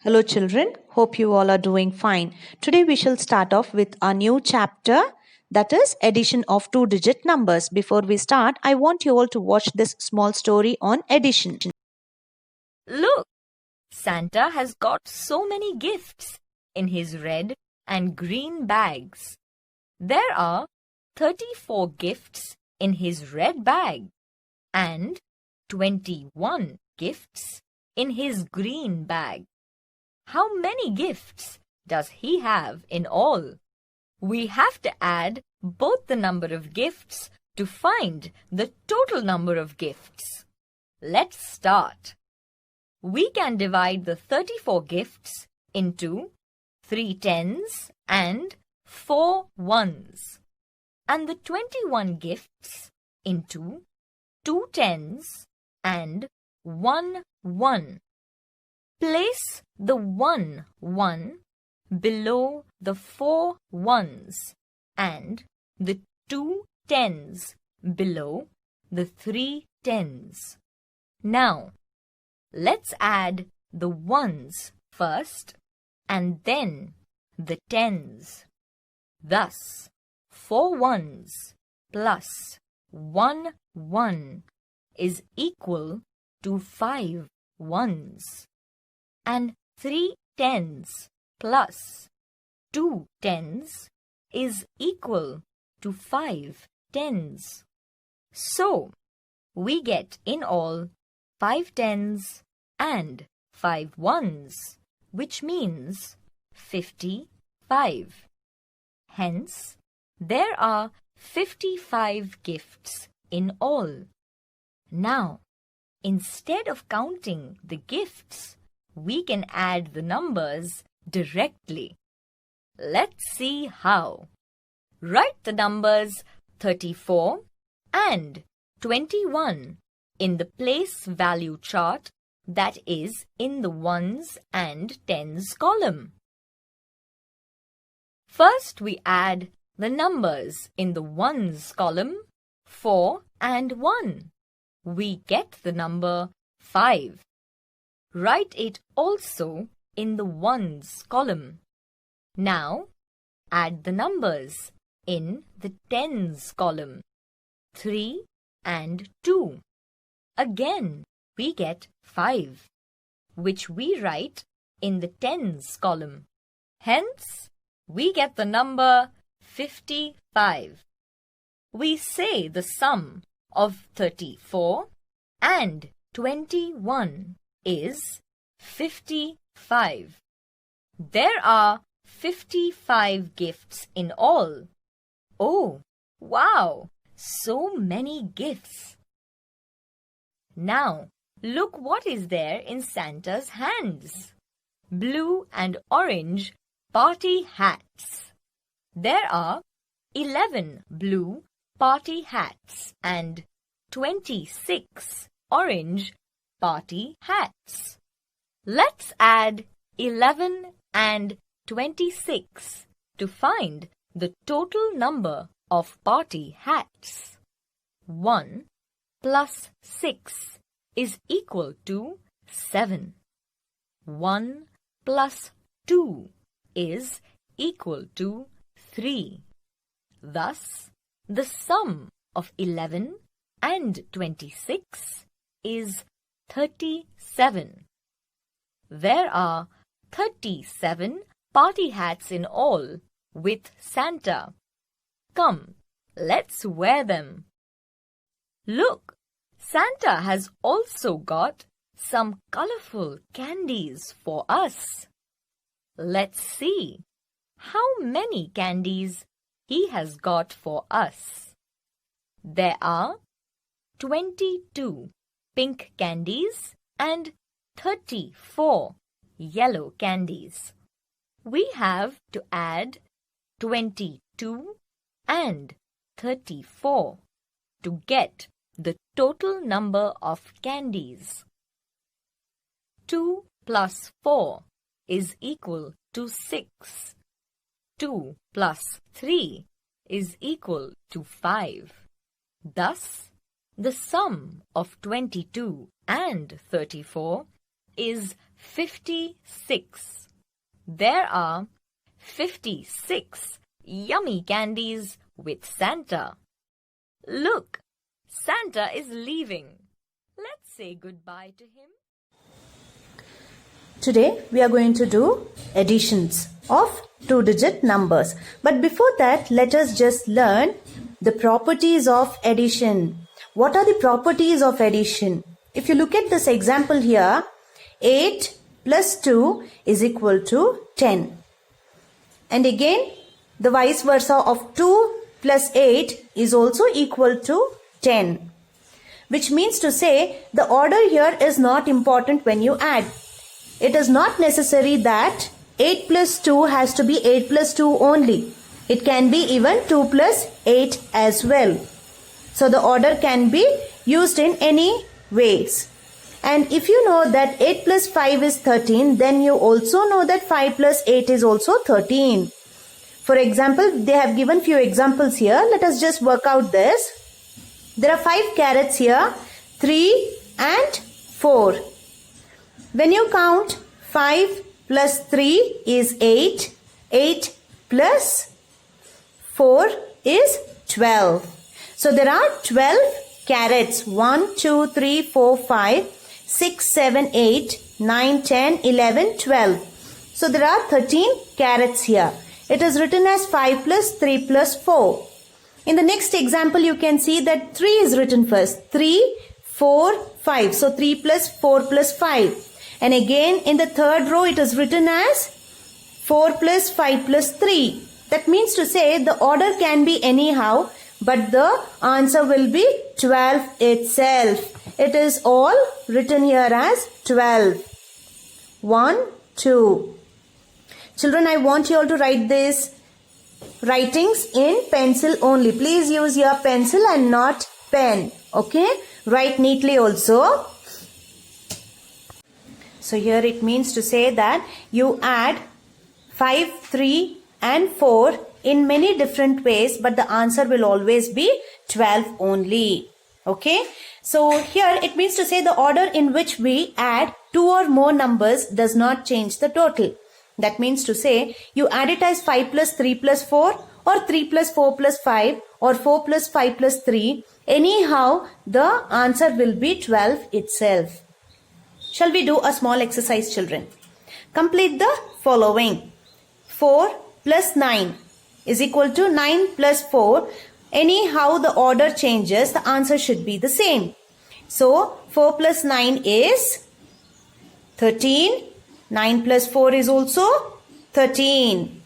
Hello, children. Hope you all are doing fine. Today, we shall start off with a new chapter, that is, addition of two digit numbers. Before we start, I want you all to watch this small story on addition. Look, Santa has got so many gifts in his red and green bags. There are 34 gifts in his red bag and 21 gifts in his green bag. How many gifts does he have in all? We have to add both the number of gifts to find the total number of gifts. Let's start. We can divide the 34 gifts into 3 tens and 4 ones, and the 21 gifts into 2 tens and 1 one. Place the 1 1 below the 4 ones and the 2 tens below the 3 tens. Now, let's add the ones first and then the tens. Thus, 4 ones plus 1 one is equal to 5 ones. And 3 tens plus 2 tens is equal to 5 tens. So, we get in all 5 tens and 5 ones, which means 55. Hence, there are 55 gifts in all. Now, instead of counting the gifts, we can add the numbers directly. Let's see how. Write the numbers 34 and 21 in the place value chart that is in the ones and tens column. First, we add the numbers in the ones column, 4 and 1. We get the number 5. Write it also in the ones column. Now, add the numbers in the tens column, 3 and 2. Again, we get 5, which we write in the tens column. Hence, we get the number 55. We say the sum of 34 and 21 is 55. There are 55 gifts in all. Oh, wow! So many gifts. Now, look what is there in Santa's hands. Blue and orange party hats. There are 11 blue party hats and 26 orange party hats. Let's add 11 and 26 to find the total number of party hats. 1 plus 6 is equal to 7. 1 plus 2 is equal to 3. Thus, the sum of 11 and 26 is 37. There are 37 party hats in all with Santa. Come, let's wear them. Look, Santa has also got some colorful candies for us. Let's see how many candies he has got for us. There are 22 pink candies and 34 yellow candies. We have to add 22 and 34 to get the total number of candies. 2 plus 4 is equal to 6. 2 plus 3 is equal to 5. Thus, the sum of 22 and 34 is 56. There are 56 yummy candies with Santa. Look, Santa is leaving. Let's say goodbye to him. Today we are going to do additions of two-digit numbers. But before that, let us just learn the properties of addition. What are the properties of addition? If you look at this example here, 8 plus 2 is equal to 10. And again, the vice versa of 2 plus 8 is also equal to 10. Which means to say the order here is not important when you add. It is not necessary that 8 plus 2 has to be 8 plus 2 only. It can be even 2 plus 8 as well. So the order can be used in any ways. And if you know that 8 plus 5 is 13, then you also know that 5 plus 8 is also 13. For example, they have given few examples here. Let us just work out this. There are 5 carrots here, 3 and 4. When you count 5 plus 3 is 8, 8 plus 4 is 12. So there are 12 carrots, 1, 2, 3, 4, 5, 6, 7, 8, 9, 10, 11, 12. So there are 13 carrots here. It is written as 5 plus 3 plus 4. In the next example, you can see that 3 is written first. 3, 4, 5. So 3 plus 4 plus 5. And again in the third row it is written as 4 plus 5 plus 3. That means to say the order can be anyhow, but the answer will be 12 itself. It is all written here as 12. 1, 2. Children, I want you all to write these writings in pencil only. Please use your pencil and not pen. Okay? Write neatly also. So here it means to say that you add 5, 3 and 4 in many different ways, but the answer will always be 12 only. Okay. So here it means to say the order in which we add 2 or more numbers does not change the total. That means to say you add it as 5 plus 3 plus 4 or 3 plus 4 plus 5 or 4 plus 5 plus 3. Anyhow, the answer will be 12 itself. Shall we do a small exercise, children? Complete the following. 4 plus 9 is equal to 9 plus 4. Anyhow the order changes, the answer should be the same. So 4 plus 9 is 13. 9 plus 4 is also 13.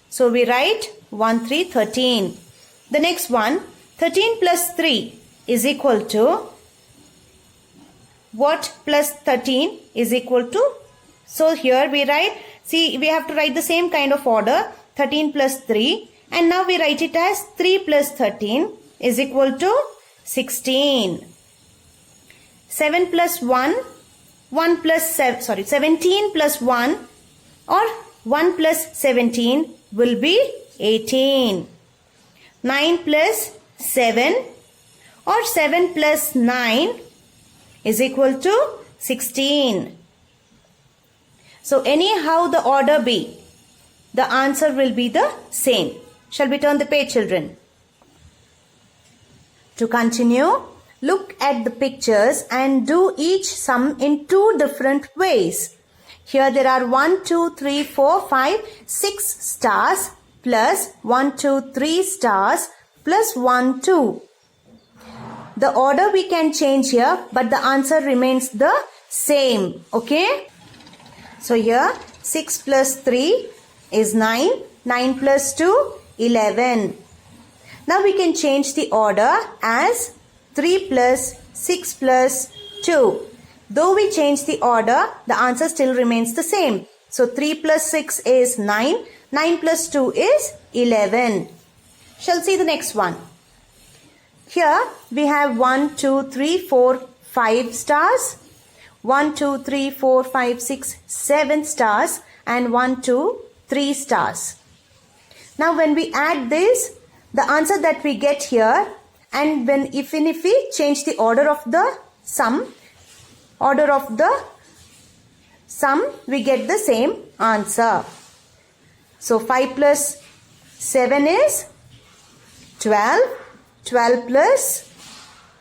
So we write 1, 3, 13. The next one, 13 plus 3 is equal to what plus 13 is equal to? So here we write, see we have to write the same kind of order, 13 plus 3, and now we write it as 3 plus 13 is equal to 16. 7 plus 1, 1 plus 7, 17 plus 1 or 1 plus 17 will be 18. 9 plus 7 or 7 plus 9 is equal to 16. So anyhow the order be, the answer will be the same. Shall we turn the page, children? To continue, look at the pictures and do each sum in 2 different ways. Here there are 1, 2, 3, 4, 5, 6 stars plus 1, 2, 3 stars plus 1, 2. The order we can change here, but the answer remains the same. Okay? So here 6 plus 3 is 9. 9 plus 2, 11. Now we can change the order as 3 plus 6 plus 2. Though we change the order, the answer still remains the same. So 3 plus 6 is 9. 9 plus 2 is 11. Shall see the next one. Here we have 1, 2, 3, 4, 5 stars. 1, 2, 3, 4, 5, 6, 7 stars and 1, 2, 3 stars. Now when we add this, the answer that we get here, and if we change the order of the sum, order of the sum, we get the same answer. So 5 plus 7 is 12. 12 plus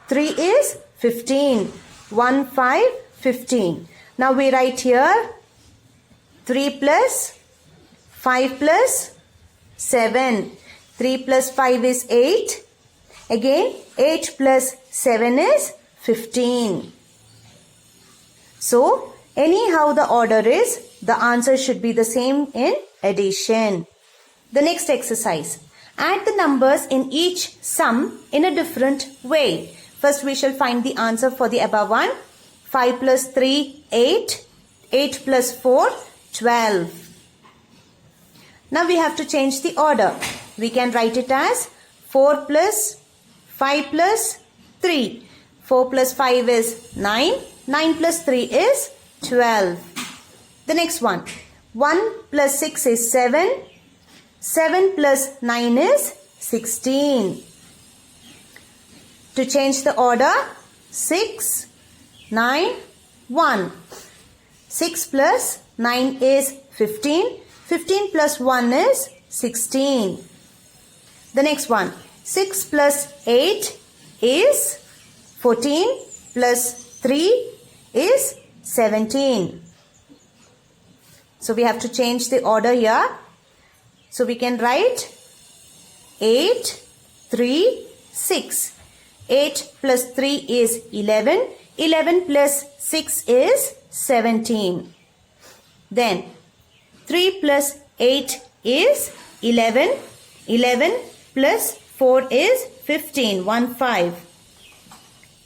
3 is 15. 1, 5, 15. Now we write here 3 plus 5 plus 7. 3 plus 5 is 8. Again 8 plus 7 is 15. So anyhow the order is, the answer should be the same in addition. The next exercise. Add the numbers in each sum in a different way. First we shall find the answer for the above one. 5 plus 3, 8. 8 plus 4, 12. Now we have to change the order. We can write it as 4 plus 5 plus 3. 4 plus 5 is 9. 9 plus 3 is 12. The next one. 1 plus 6 is 7. 7 plus 9 is 16. To change the order, 6, 9, 1. 6 plus 9 is 15. 15 plus 1 is 16. The next one. 6 plus 8 is 14 plus 3 is 17. So we have to change the order here. So we can write 8, 3, 6. 8 plus 3 is 11. 11 plus 6 is 17. Then 3 plus 8 is 11. 11 plus 4 is 15. 1, 5.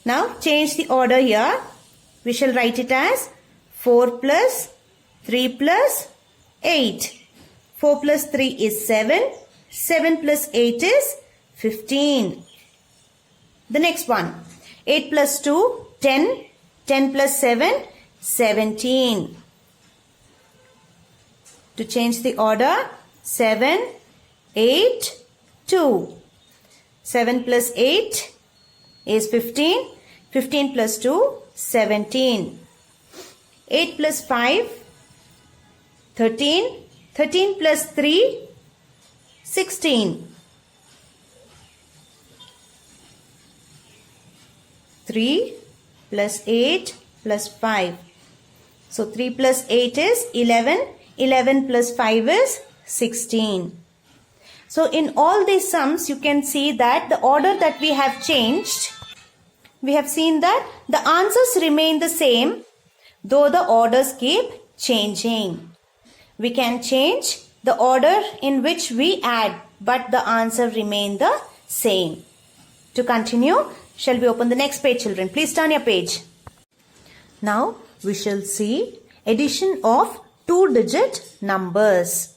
Now change the order here. We shall write it as 4 plus 3 plus 8. 4 plus 3 is 7. 7 plus 8 is 15. The next one. 8 plus 2, 10. 10 plus 7, 17. To change the order, 7, 8, 2. 7 plus 8 is 15. 15 plus 2, 17. 8 plus 5, 13. 13 plus 3, 16. 3 plus 8 plus 5. So 3 plus 8 is 11. 11 plus 5 is 16. So in all these sums, you can see that the order that we have changed, we have seen that the answers remain the same, though the orders keep changing. We can change the order in which we add, but the answer remain the same. To continue, shall we open the next page, children? Please turn your page. Now we shall see addition of two-digit numbers.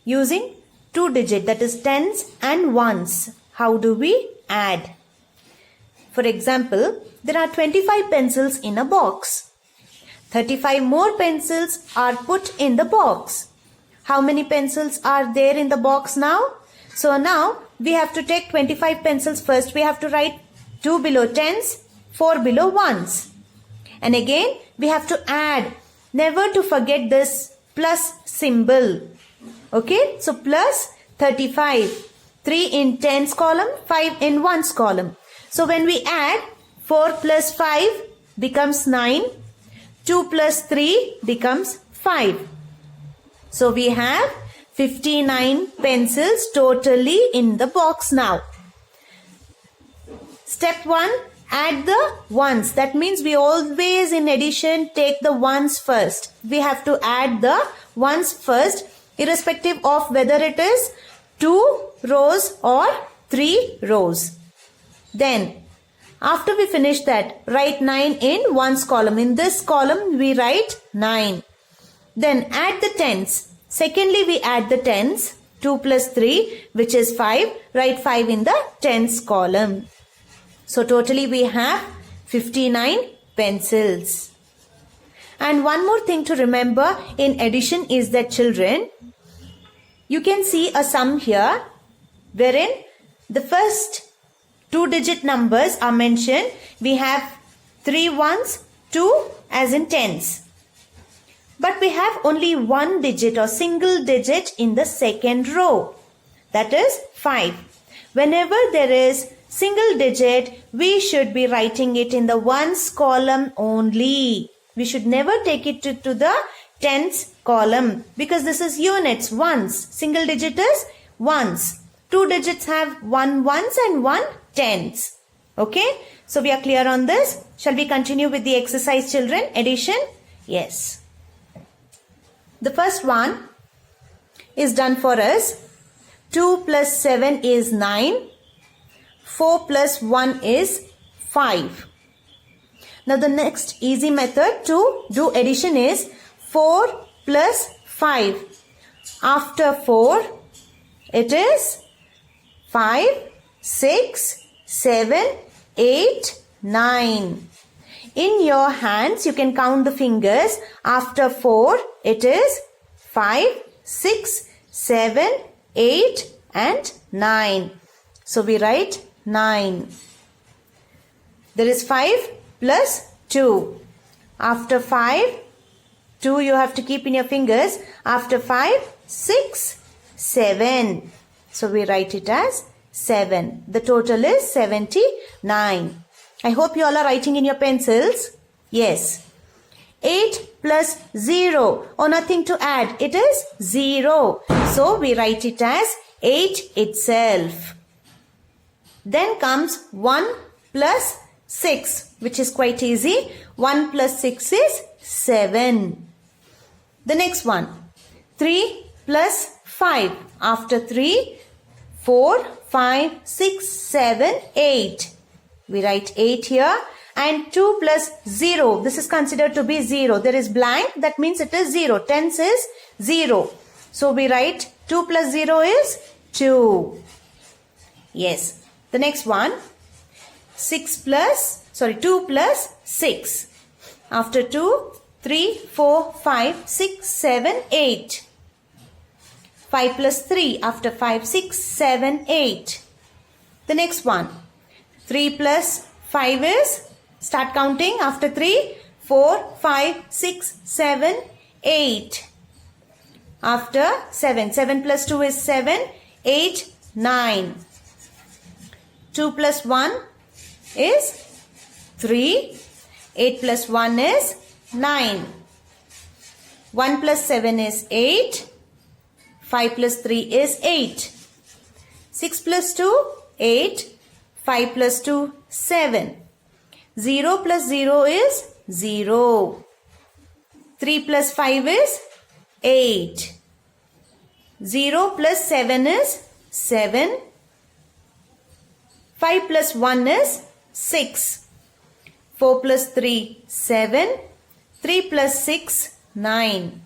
Using two-digit, that is tens and ones, how do we add? For example, there are 25 pencils in a box. 35 more pencils are put in the box. How many pencils are there in the box now? So now we have to take 25 pencils first. We have to write 2 below tens, 4 below ones. And again we have to add. Never to forget this plus symbol. Okay, so plus 35. 3 in tens column, 5 in ones column. So when we add, 4 plus 5 becomes 9. 2 plus 3 becomes 5. So we have 59 pencils totally in the box now. Step 1, add the ones. That means we always in addition take the ones first. We have to add the ones first, irrespective of whether it is 2 rows or 3 rows. Then after we finish that, write 9 in ones column. In this column we write 9. Then add the tens. Secondly we add the tens. 2 plus 3 which is 5. Write 5 in the tens column. So totally we have 59 pencils. And one more thing to remember in addition is that, children, you can see a sum here wherein the first two-digit numbers are mentioned. We have 3 ones, 2 as in tens. But we have only one digit or single digit in the second row. That is 5. Whenever there is single digit, we should be writing it in the ones column only. We should never take it to the tens column because this is units, ones. Single digit is ones. Two digits have one ones and one tens. Okay, so we are clear on this. Shall we continue with the exercise, children? Addition? Yes. The first one is done for us. 2 plus 7 is 9. 4 plus 1 is 5. Now the next easy method to do addition is 4 plus 5. After 4, it is 5, 6, 7, 8, 9. In your hands, you can count the fingers. After 4, it is 5, 6, 7, 8 and 9. So we write 9. There is 5 plus 2. After 5, 2 you have to keep in your fingers. After 5, 6, 7. So we write it as 7. The total is 79. I hope you all are writing in your pencils. Yes. 8 plus 0. Oh, nothing to add. It is 0. So we write it as 8 itself. Then comes 1 plus 6, which is quite easy. 1 plus 6 is 7. The next one. 3 plus 5. After 3, 4, 5, 6, 7, 8. We write 8 here. And 2 plus 0. This is considered to be 0. There is blank. That means it is 0. Tens is 0. So we write 2 plus 0 is 2. Yes. The next one. 2 plus 6. After 2, 3, 4, 5, 6, 7, 8. 5 plus 3. After 5, 6, 7, 8. The next one. 3 plus 5 is, start counting. After 3, 4, 5, 6, 7, 8. After 7. 7 plus 2 is 7, 8, 9. 2 plus 1 is 3. 8 plus 1 is 9. 1 plus 7 is 8. 5 plus 3 is 8. 6 plus 2, 8. 5 plus 2, 7. 0 plus 0 is 0. 3 plus 5 is 8. 0 plus 7 is 7. 5 plus 1 is 6. 4 plus 3, 7. 3 plus 6, 9.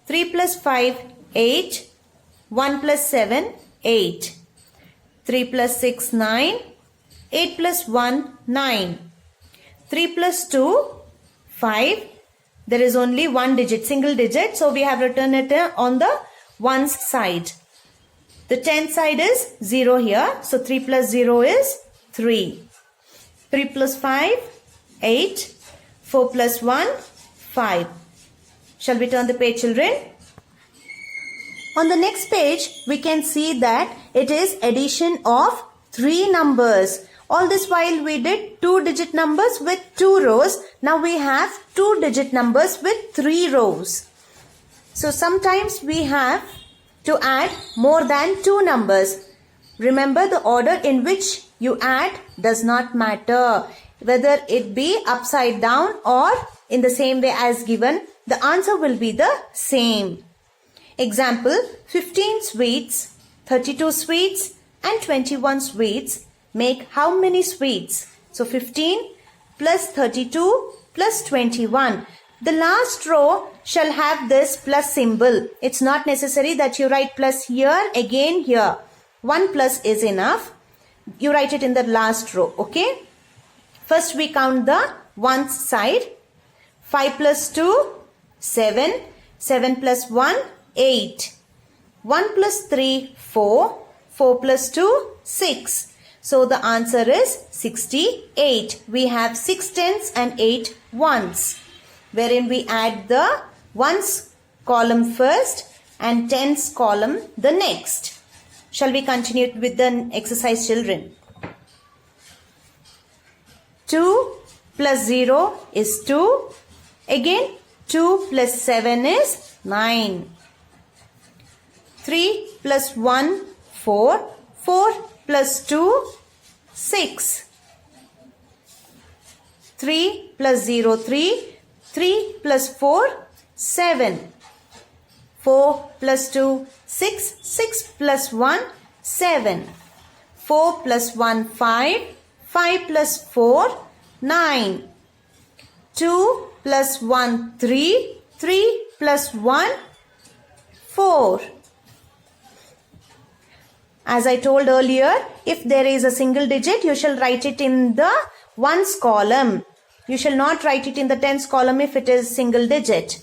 3 plus 5, 8. 1 plus 7, 8. 3 plus 6, 9. 8 plus 1, 9. 3 plus 2, 5. There is only one digit, single digit. So we have written it on the ones side. The tenth side is 0 here. So 3 plus 0 is 3. 3 plus 5, 8. 4 plus 1, 5. Shall we turn the page, children? On the next page, we can see that it is addition of 3 numbers. All this while we did 2-digit numbers with 2 rows. Now we have 2-digit numbers with 3 rows. So sometimes we have to add more than 2 numbers. Remember, the order in which you add does not matter. Whether it be upside down or in the same way as given, the answer will be the same. Example, 15 sweets, 32 sweets and 21 sweets make how many sweets? So 15 plus 32 plus 21. The last row shall have this plus symbol. It's not necessary that you write plus here, again here. 1 plus is enough. You write it in the last row, okay? First we count the ones side. 5 plus 2, 7. 7 plus 1, 8. 1 plus 3, 4. 4 plus 2, 6. So the answer is 68. We have 6 tens and 8 ones, wherein we add the Ones column first and tens column the next. Shall we continue with the exercise, children? 2 plus 0 is 2. Again 2 plus 7 is 9. 3 plus 1, 4. 4 plus 2, 6. 3 plus 0, 3. 3 plus 4, 7. 4 plus 2, 6. 6 plus 1, 7. 4 plus 1, 5. 5 plus 4, 9. 2 plus 1, 3. 3 plus 1, 4. As I told earlier, if there is a single digit, you shall write it in the ones column. You shall not write it in the tens column if it is single digit.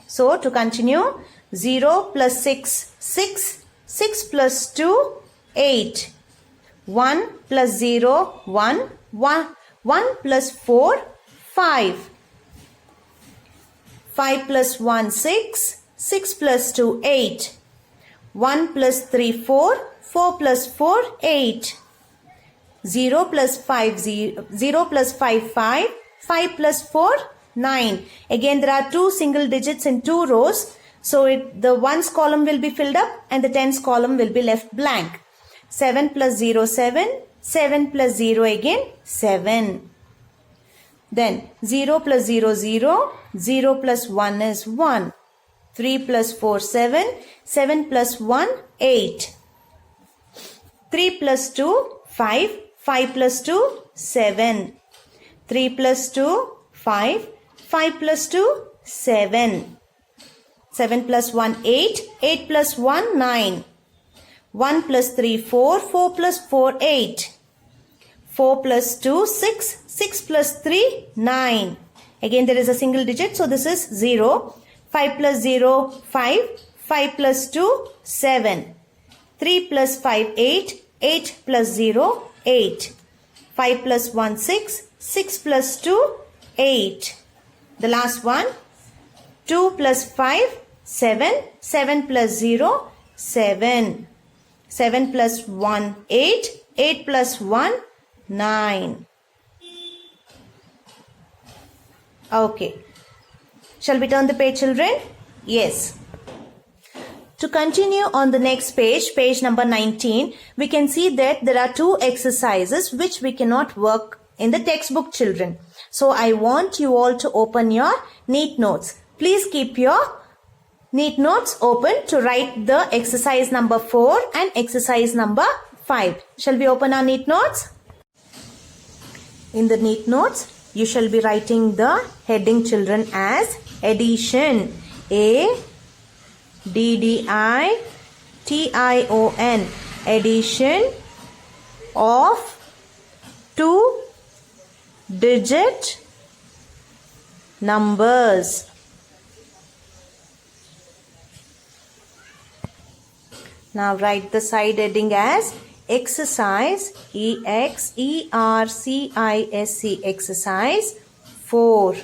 So to continue, 0 plus 6, 6. 6 plus 2, 8. 1 plus 0, 1. 1 plus 4, 5. 5 plus 1, 6. 6 plus 2, 8. 1 plus 3, 4. 4 plus 4, 8. 0 plus 5, 0 plus 5, 5. 5 plus 4, 9. Again, there are two single digits in two rows. So the ones column will be filled up and the tens column will be left blank. 7 plus 0, 7. 7 plus 0 again, 7. Then 0 plus 0, 0. 0 plus 1 is 1. 3 plus 4, 7. 7 plus 1, 8. 3 plus 2, 5. 5 plus 2, 7. 3 plus 2, 5. 5 plus 2, 7. 7 plus 1, 8. 8 plus 1, 9. 1 plus 3, 4. 4 plus 4, 8. 4 plus 2, 6. 6 plus 3, 9. Again, there is a single digit, so this is 0. 5 plus 0, 5. 5 plus 2, 7. 3 plus 5, 8. 8 plus 0, 8. 5 plus 1, 6. 6 plus 2, 8. The last one, 2 plus 5, 7. 7 plus 0, 7. 7 plus 1, 8. 8 plus 1, 9. Okay. Shall we turn the page, children? Yes. To continue on the next page, page number 19, we can see that there are two exercises which we cannot work in the textbook, children. So I want you all to open your neat notes. Please keep your neat notes open to write the exercise number 4 and exercise number 5. Shall we open our neat notes? In the neat notes, you shall be writing the heading, children, as addition. ADDITION. Addition of two-digit numbers. Now write the side heading as exercise, EXERCISE, exercise 4,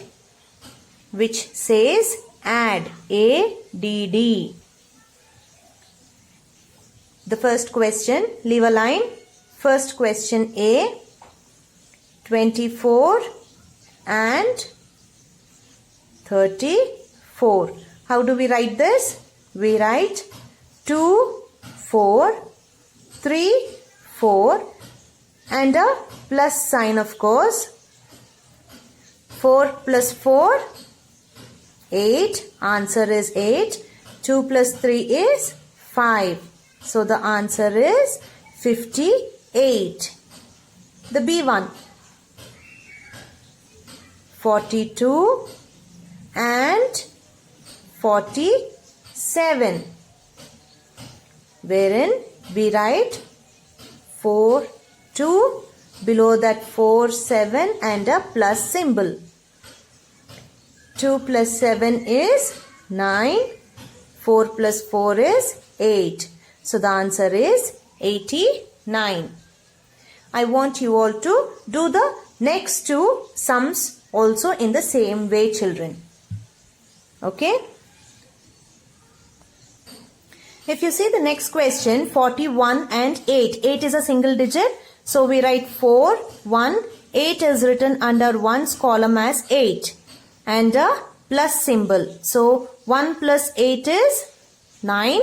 which says add, ADD. The first question, leave a line. First question A, 24 and 34. How do we write this? We write 2, 4, 3, 4 and a plus sign, of course. 4 plus 4, 8. Answer is 8. 2 plus 3 is 5. So the answer is 58. The B one, 42 and 47, wherein we write 4, 2, below that 4, 7 and a plus symbol. 2 plus 7 is 9. 4 plus 4 is 8. So the answer is 89. I want you all to do the next two sums also in the same way, children. Okay. If you see the next question, 41 and 8. 8 is a single digit. So we write 4, 1. 8 is written under one's column as 8. And a plus symbol. So 1 plus 8 is 9.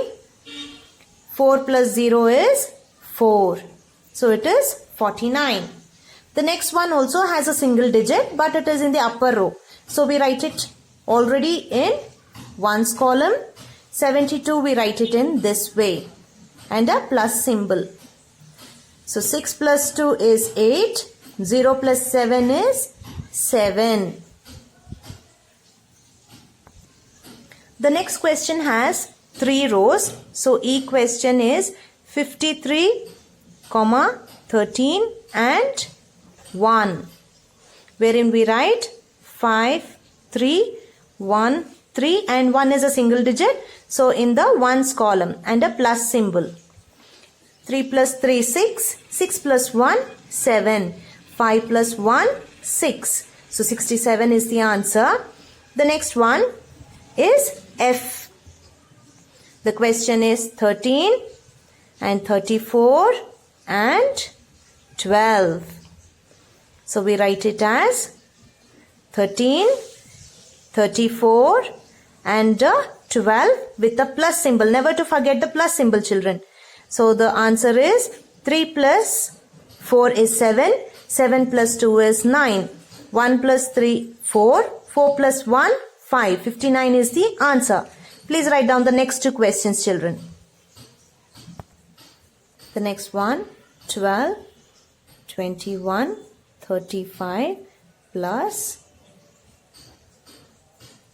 4 plus 0 is 4. So it is 49. The next one also has a single digit, but it is in the upper row. So we write it already in one's column. 72 we write it in this way and a plus symbol. So 6 plus 2 is 8. 0 plus 7 is 7. The next question has 3 rows. So each question is 53, 13 and 1. Wherein we write 5, 3, 1, 3 and 1 is a single digit. So in the ones column and a plus symbol. 3 plus 3, 6. 6 plus 1, 7. 5 plus 1, 6. So 67 is the answer. The next one is F. The question is 13 and 34 and 12. So we write it as 13, 34 and 12 with a plus symbol. Never to forget the plus symbol, children. So the answer is 3 plus 4 is 7. 7 plus 2 is 9. 1 plus 3, 4. 4 plus 1, 5. 59 is the answer. Please write down the next two questions, children. The next one, 12, 21, 35 plus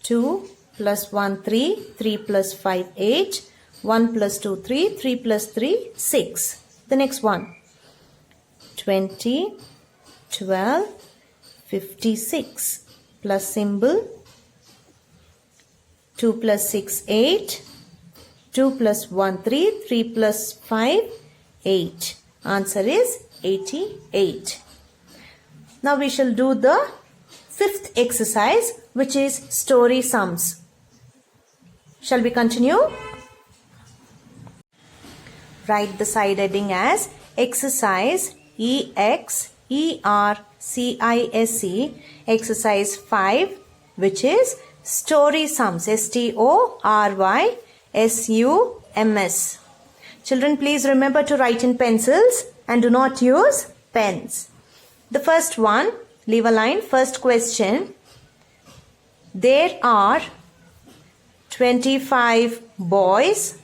2 plus 1, 3. 3 plus 5, 8. 1 plus 2, 3. 3 plus 3, 6. The next one, 20, 12, 56 plus symbol 2 plus 6, 8. 2 plus 1, 3. 3 plus 5, 8. Answer is 88. Now we shall do the fifth exercise, which is story sums. Shall we continue? Write the side heading as exercise EXERCISE, exercise 5, which is story sums, STORYSUMS. Children, please remember to write in pencils and do not use pens. The first one, leave a line. First question. There are 25 boys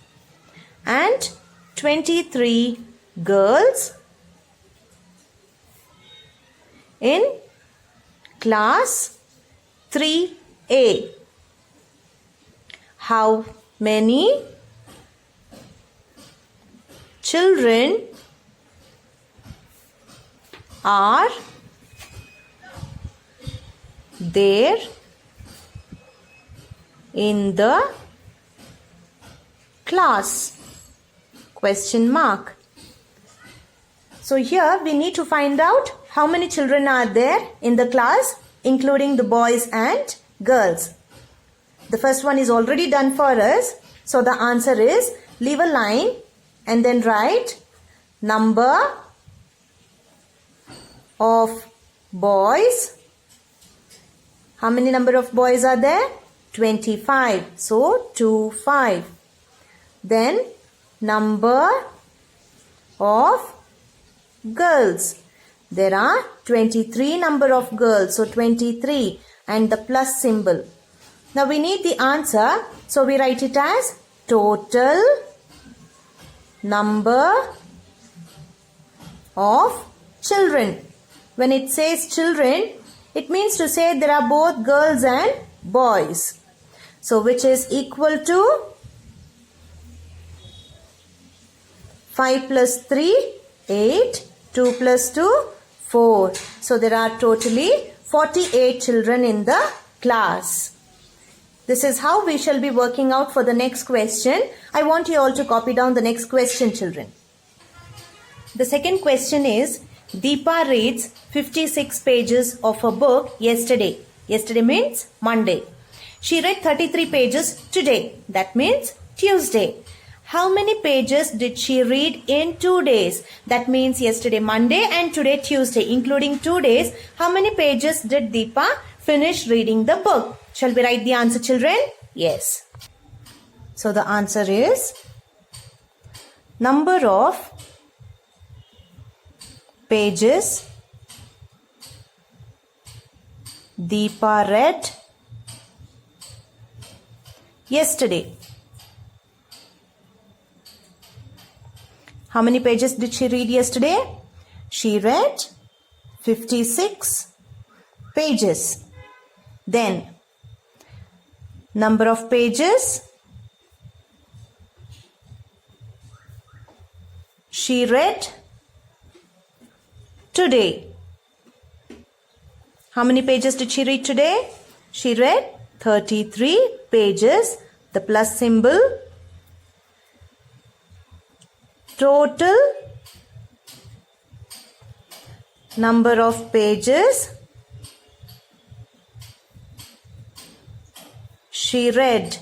and 23 girls in class 3A. How many children are there in the class? Question mark. So here we need to find out how many children are there in the class, including the boys and girls. The first one is already done for us. So the answer is, leave a line and then write number of boys. How many number of boys are there? 25. So 25. Then number of girls. There are 23 number of girls. So 23 and the plus symbol. Now we need the answer. So we write it as total number of children. When it says children, it means to say there are both girls and boys. So which is equal to 5 plus 3, 8. 2 plus 2, 4. So there are totally 48 children in the class. This is how we shall be working out for the next question. I want you all to copy down the next question, children. The second question is, Deepa reads 56 pages of a book yesterday. Yesterday means Monday. She read 33 pages today. That means Tuesday. How many pages did she read in 2 days? That means yesterday Monday and today Tuesday, including 2 days. How many pages did Deepa finish reading the book? Shall we write the answer, children? Yes. So the answer is number of pages Deepa read yesterday. How many pages did she read yesterday? She read 56 pages. Then, number of pages she read today. How many pages did she read today? She read 33 pages. The plus symbol. Total number of pages she read.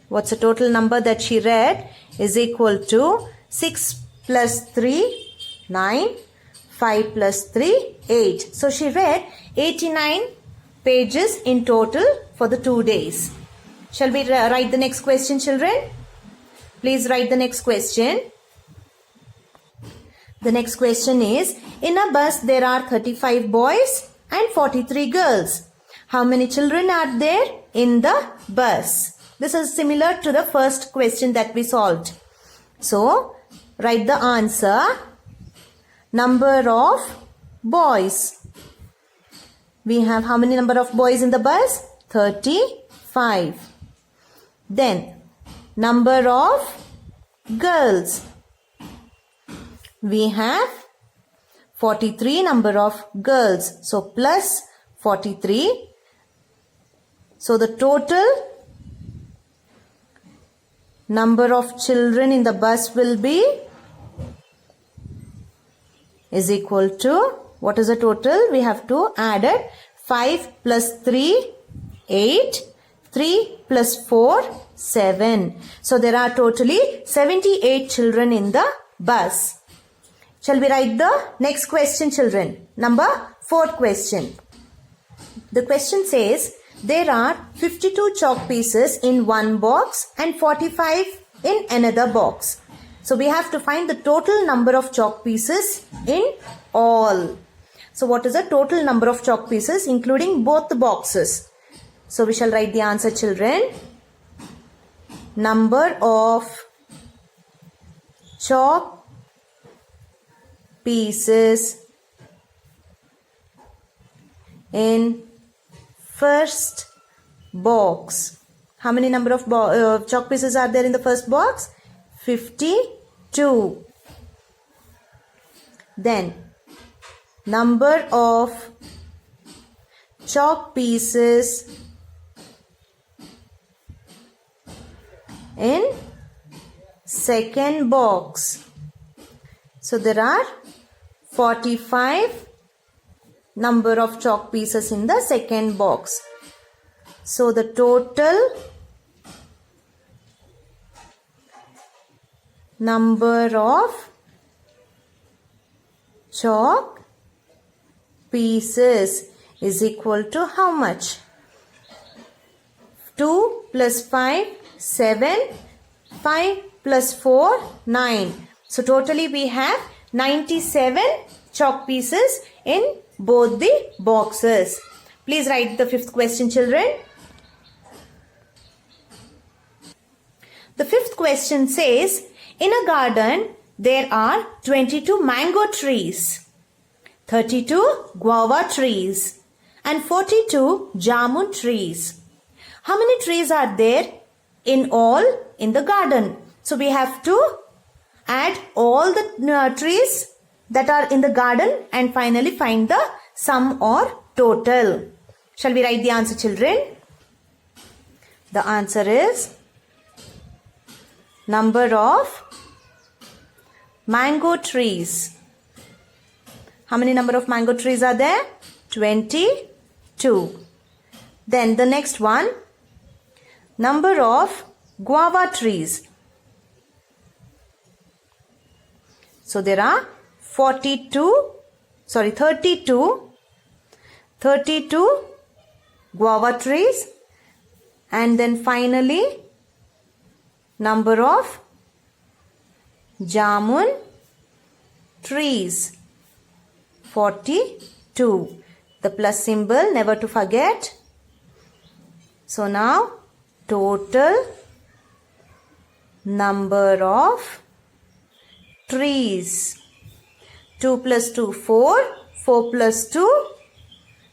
What's the total number that she read? Is equal to 6 plus 3, 9, 5 plus 3, 8. So she read 89 pages in total for the 2 days. Shall we write the next question, children? Please write the next question. The next question is, in a bus there are 35 boys and 43 girls. How many children are there in the bus? This is similar to the first question that we solved. So, write the answer. Number of boys. We have how many number of boys in the bus? 35. Then, number of girls. We have 43 number of girls. So, plus 43. So, the total number of children in the bus will be is equal to, what is the total? We have to add it. 5 plus 3, 8. 3 plus 4, 7. So, there are totally 78 children in the bus. Shall we write the next question, children? Number 4th question. The question says, there are 52 chalk pieces in one box and 45 in another box. So, we have to find the total number of chalk pieces in all. So, what is the total number of chalk pieces including both the boxes? So, we shall write the answer, children. Number of chalk pieces in first box. How many number of chalk pieces are there in the first box? 52. Then, number of chalk pieces in second box. So, there are 45 number of chalk pieces in the second box. So, the total number of chalk pieces is equal to how much? 2 plus 5, 7. 5 plus 4, 9. So, totally we have 97 chalk pieces in both the boxes. Please write the 5th question, children. The 5th question says, in a garden there are 22 mango trees, 32 guava trees and 42 jamun trees. How many trees are there in all in the garden? So, we have to add all the trees that are in the garden and finally find the sum or total. Shall we write the answer, children? The answer is number of mango trees. How many number of mango trees are there? 22. Then the next one, number of guava trees. So there are 32 guava trees, and then finally number of jamun trees, 42. The plus symbol, never to forget. So now total number of trees. 2 plus 2, 4. 4 plus 2,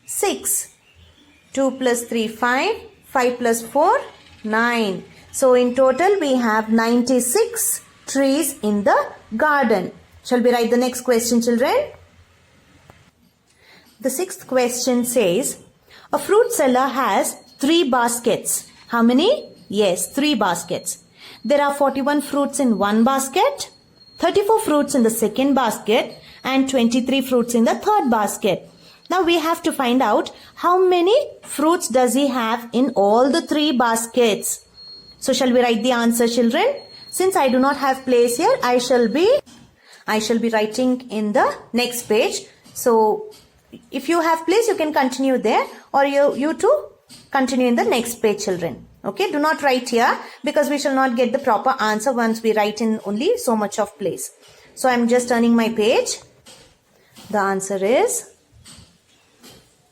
6. 2 plus 3, 5. 5 plus 4, 9. So in total we have 96 trees in the garden. Shall we write the next question, children? The sixth question says, a fruit seller has 3 baskets. How many? Yes, 3 baskets. There are 41 fruits in one basket, 34 fruits in the second basket, and 23 fruits in the third basket. Now we have to find out how many fruits does he have in all the 3 baskets. So shall we write the answer, children? Since I do not have place here, I shall be writing in the next page. So if you have place, you can continue there, or you too continue in the next page, children. Okay, do not write here because we shall not get the proper answer once we write in only so much of place. So I am just turning my page. The answer is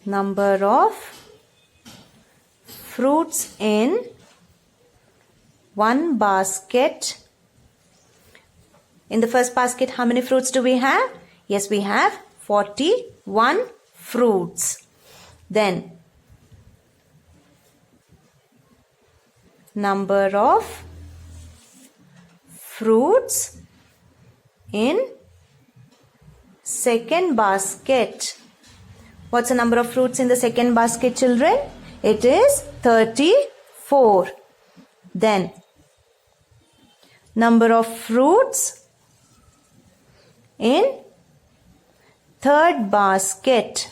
number of fruits in one basket. In the first basket, how many fruits do we have? Yes, we have 41 fruits. Then number of fruits in second basket. What's the number of fruits in the second basket, children? It is 34. Then number of fruits in third basket.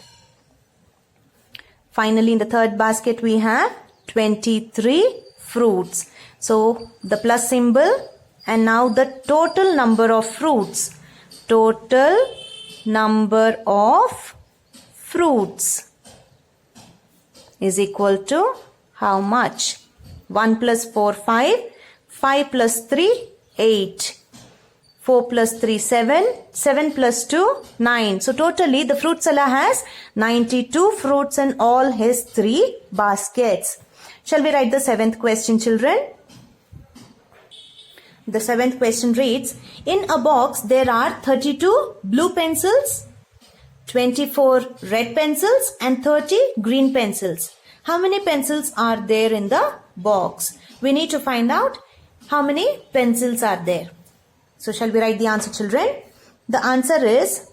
Finally, in the third basket we have 23 fruits. So the plus symbol, and now the total number of fruits. Total number of fruits is equal to how much? 1 plus 4, 5. 5 plus 3, 8. 4 plus 3, 7. 7 plus 2, 9. So totally the fruit seller has 92 fruits in all his 3 baskets. Shall we write the 7th question, children? The 7th question reads, in a box there are 32 blue pencils, 24 red pencils and 30 green pencils. How many pencils are there in the box? We need to find out how many pencils are there. So shall we write the answer, children? The answer is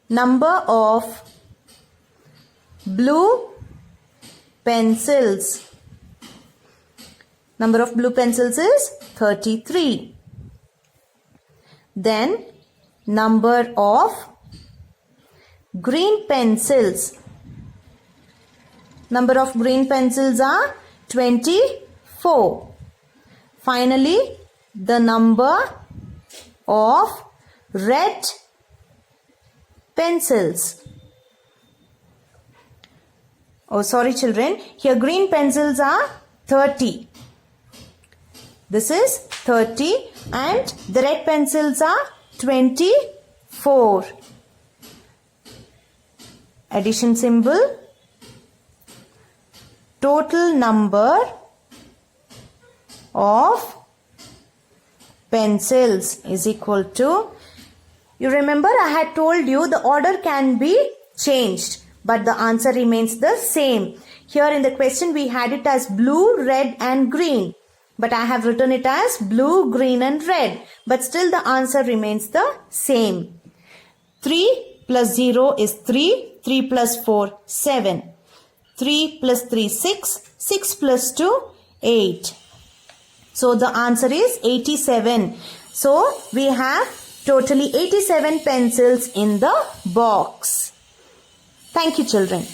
number of blue pencils. Number of blue pencils is 33. Then number of green pencils. Number of green pencils are 24. Finally, the number of red pencils. Oh, sorry, children. Here green pencils are 30. This is 30 and the red pencils are 24. Addition symbol. Total number of pencils is equal to, you remember I had told you the order can be changed, but the answer remains the same. Here in the question we had it as blue, red and green. But I have written it as blue, green and red. But still the answer remains the same. 3 plus 0 is 3. 3 plus 4, 7. 3 plus 3, 6. 6 plus 2, 8. So the answer is 87. So we have totally 87 pencils in the box. Thank you, children.